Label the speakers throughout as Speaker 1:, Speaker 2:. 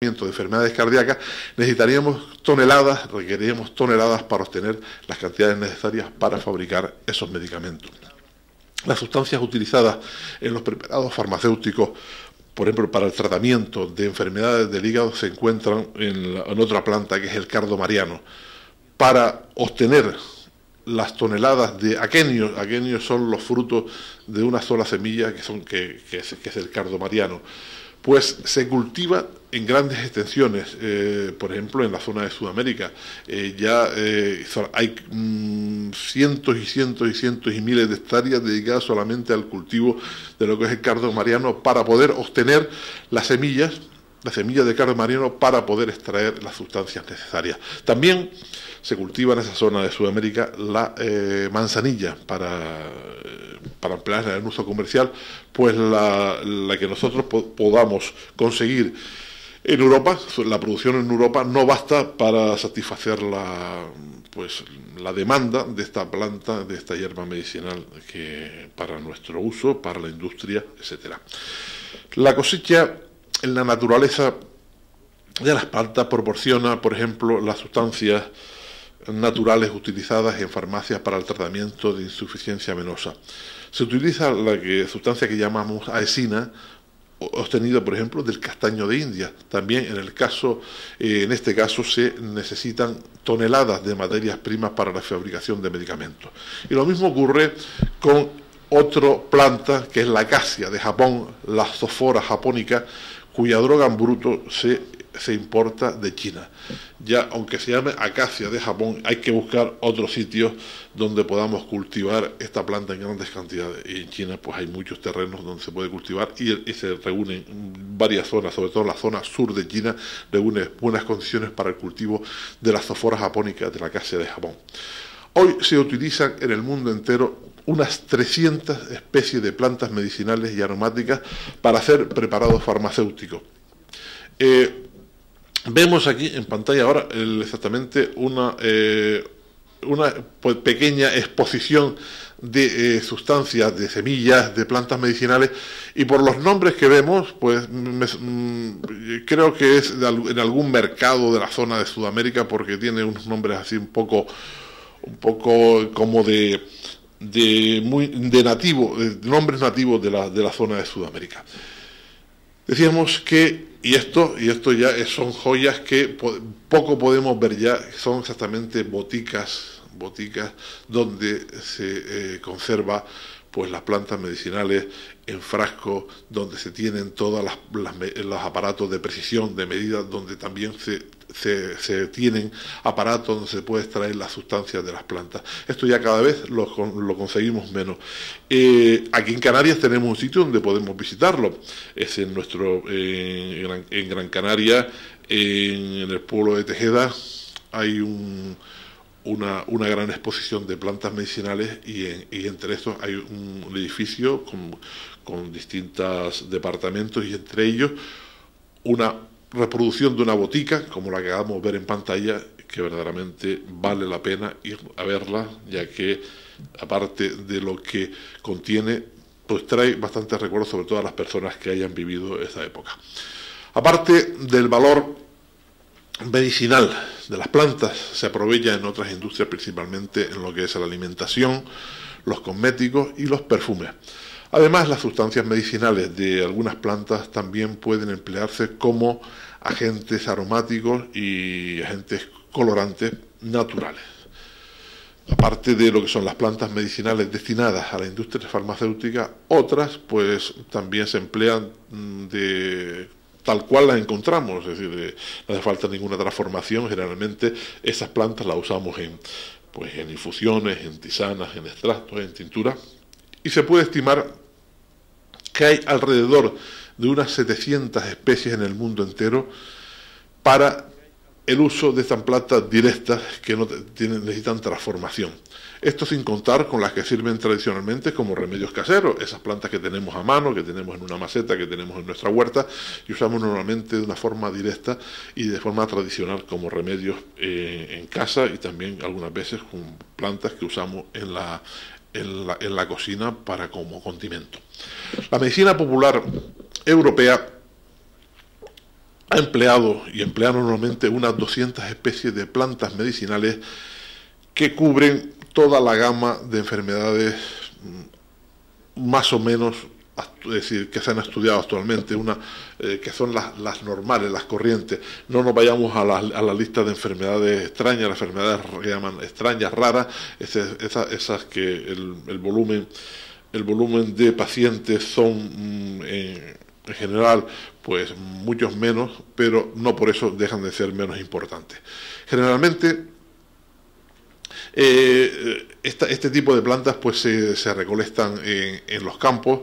Speaker 1: tratamiento de enfermedades cardíacas, necesitaríamos toneladas, requeriríamos toneladas para obtener las cantidades necesarias para fabricar esos medicamentos. Las sustancias utilizadas en los preparados farmacéuticos, por ejemplo, para el tratamiento de enfermedades del hígado, se encuentran en otra planta, que es el cardo mariano. Para obtener las toneladas de aquenios son los frutos de una sola semilla, que es el cardo mariano, pues se cultiva en grandes extensiones, por ejemplo en la zona de Sudamérica. Hay cientos y cientos y cientos y miles de hectáreas dedicadas solamente al cultivo de lo que es el cardo mariano, para poder obtener las semillas de cardo mariano, para poder extraer las sustancias necesarias. También se cultiva en esa zona de Sudamérica la manzanilla para emplearla en uso comercial, pues la que nosotros podamos conseguir en Europa, la producción en Europa no basta para satisfacer la demanda de esta planta, de esta hierba medicinal, que para nuestro uso, para la industria, etcétera. La cosecha en la naturaleza de las plantas proporciona, por ejemplo, las sustancias naturales utilizadas en farmacias para el tratamiento de insuficiencia venosa. Se utiliza la sustancia que llamamos aesina, obtenida, por ejemplo, del castaño de India. También en este caso se necesitan toneladas de materias primas para la fabricación de medicamentos. Y lo mismo ocurre con otra planta, que es la acacia de Japón, la Zoophora japonica, cuya droga en bruto se importa de China. Ya, aunque se llame acacia de Japón, hay que buscar otros sitios donde podamos cultivar esta planta en grandes cantidades. Y en China pues hay muchos terrenos donde se puede cultivar, y se reúnen varias zonas, sobre todo la zona sur de China, reúne buenas condiciones para el cultivo de la Zoophora japonica, de la acacia de Japón. Hoy se utilizan en el mundo entero unas 300 especies de plantas medicinales y aromáticas para hacer preparados farmacéuticos. Vemos aquí en pantalla ahora exactamente una pequeña exposición de sustancias, de semillas, de plantas medicinales, y por los nombres que vemos, pues creo que es en algún mercado de la zona de Sudamérica, porque tiene unos nombres así un poco como de nombres nativos de la zona de Sudamérica. Decíamos que, y esto ya son joyas que poco podemos ver ya, son exactamente boticas donde se conserva pues las plantas medicinales en frascos, donde se tienen todos los aparatos de precisión, de medida, donde también se tienen aparatos donde se puede extraer las sustancias de las plantas. Esto ya cada vez lo conseguimos menos. Aquí en Canarias tenemos un sitio donde podemos visitarlo. Es en Gran Canaria, en el pueblo de Tejeda, hay una gran exposición de plantas medicinales, y entre estos hay un edificio con distintos departamentos, y entre ellos una reproducción de una botica como la que acabamos de ver en pantalla, que verdaderamente vale la pena ir a verla, ya que aparte de lo que contiene, pues trae bastantes recuerdos, sobre todo a las personas que hayan vivido esa época. Aparte del valor medicinal de las plantas, se aprovecha en otras industrias, principalmente en lo que es la alimentación, los cosméticos y los perfumes. Además, las sustancias medicinales de algunas plantas también pueden emplearse como agentes aromáticos y agentes colorantes naturales. Aparte de lo que son las plantas medicinales destinadas a la industria farmacéutica, otras pues también se emplean tal cual las encontramos, es decir, no hace falta ninguna transformación. Generalmente esas plantas las usamos en infusiones, en tisanas, en extractos, en tinturas, y se puede estimar que hay alrededor de unas 700 especies en el mundo entero para el uso de estas plantas directas que necesitan transformación. Esto sin contar con las que sirven tradicionalmente como remedios caseros, esas plantas que tenemos a mano, que tenemos en una maceta, que tenemos en nuestra huerta, y usamos normalmente de una forma directa y de forma tradicional como remedios en casa, y también algunas veces con plantas que usamos en la cocina como condimento. La medicina popular europea ha empleado y emplea normalmente unas 200 especies de plantas medicinales que cubren toda la gama de enfermedades más o menos, es decir, que se han estudiado actualmente, que son las normales, las corrientes. No nos vayamos a la lista de enfermedades extrañas, las enfermedades que llaman extrañas, raras, esas que el volumen de pacientes son en general pues muchos menos, pero no por eso dejan de ser menos importantes. Generalmente este tipo de plantas pues se recolectan en los campos,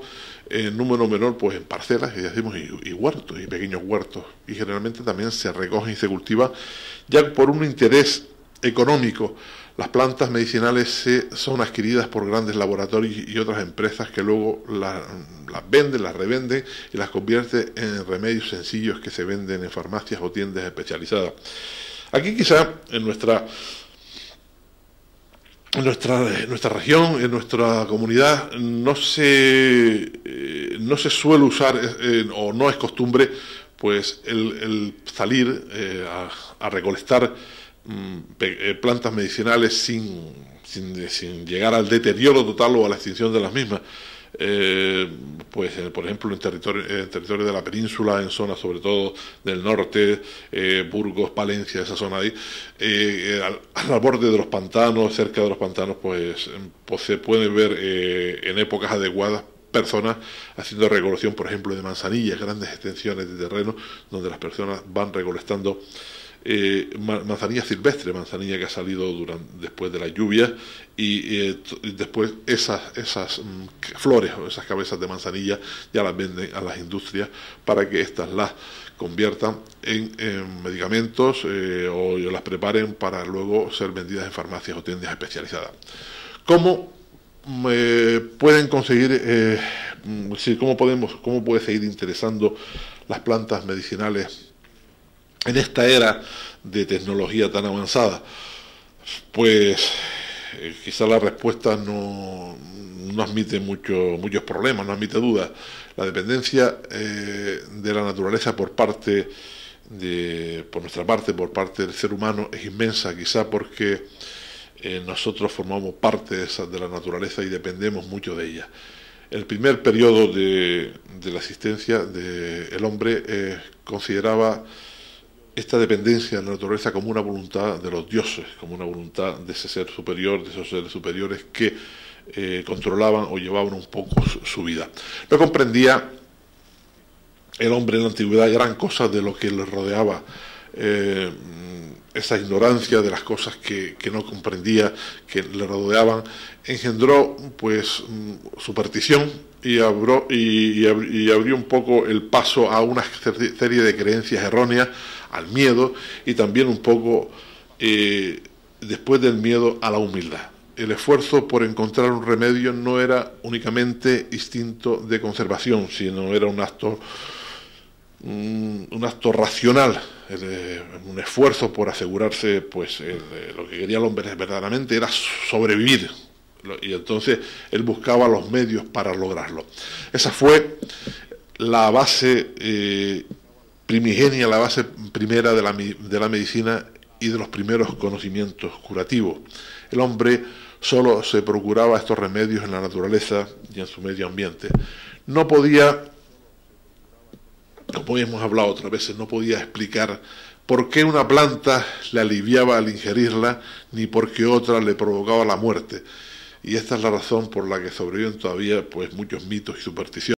Speaker 1: en número menor pues en parcelas, y decimos, y huertos, y pequeños huertos, y generalmente también se recogen y se cultivan ya por un interés económico. Las plantas medicinales son adquiridas por grandes laboratorios y otras empresas que luego las venden, las revenden y las convierten en remedios sencillos que se venden en farmacias o tiendas especializadas. Aquí quizá en nuestra región, en nuestra comunidad, no se suele usar o no es costumbre pues el salir a recolectar plantas medicinales sin llegar al deterioro total o a la extinción de las mismas. Pues por ejemplo en territorio de la península, en zonas sobre todo del norte, Burgos, Palencia, esa zona ahí, al borde de los pantanos, cerca de los pantanos, pues se puede ver en épocas adecuadas personas haciendo recolección, por ejemplo, de manzanillas, grandes extensiones de terreno donde las personas van recolectando manzanilla silvestre, manzanilla que ha salido después de la lluvia, y después esas flores o esas cabezas de manzanilla ya las venden a las industrias para que éstas las conviertan en medicamentos o las preparen para luego ser vendidas en farmacias o tiendas especializadas. ¿Cómo pueden conseguir, cómo puede seguir interesando las plantas medicinales en esta era de tecnología tan avanzada? Pues quizá la respuesta no admite muchos problemas, no admite dudas. La dependencia de la naturaleza por nuestra parte, por parte del ser humano, es inmensa, quizá porque nosotros formamos parte de la naturaleza y dependemos mucho de ella. El primer periodo de la existencia del hombre consideraba esta dependencia de la naturaleza como una voluntad de los dioses, como una voluntad de ese ser superior, de esos seres superiores que controlaban o llevaban un poco su vida. No comprendía el hombre en la antigüedad gran cosa de lo que le rodeaba, esa ignorancia de las cosas que no comprendía, que le rodeaban, engendró pues superstición y abrió un poco el paso a una serie de creencias erróneas, al miedo, y también un poco después del miedo a la humildad. El esfuerzo por encontrar un remedio no era únicamente instinto de conservación, sino era un acto racional, un esfuerzo por asegurarse, pues lo que quería el hombre verdaderamente era sobrevivir, y entonces él buscaba los medios para lograrlo. Esa fue la base primigenia, la base primera de la medicina y de los primeros conocimientos curativos. El hombre solo se procuraba estos remedios en la naturaleza y en su medio ambiente. No podía, como hemos hablado otras veces, no podía explicar por qué una planta le aliviaba al ingerirla, ni por qué otra le provocaba la muerte. Y esta es la razón por la que sobreviven todavía pues muchos mitos y supersticiones.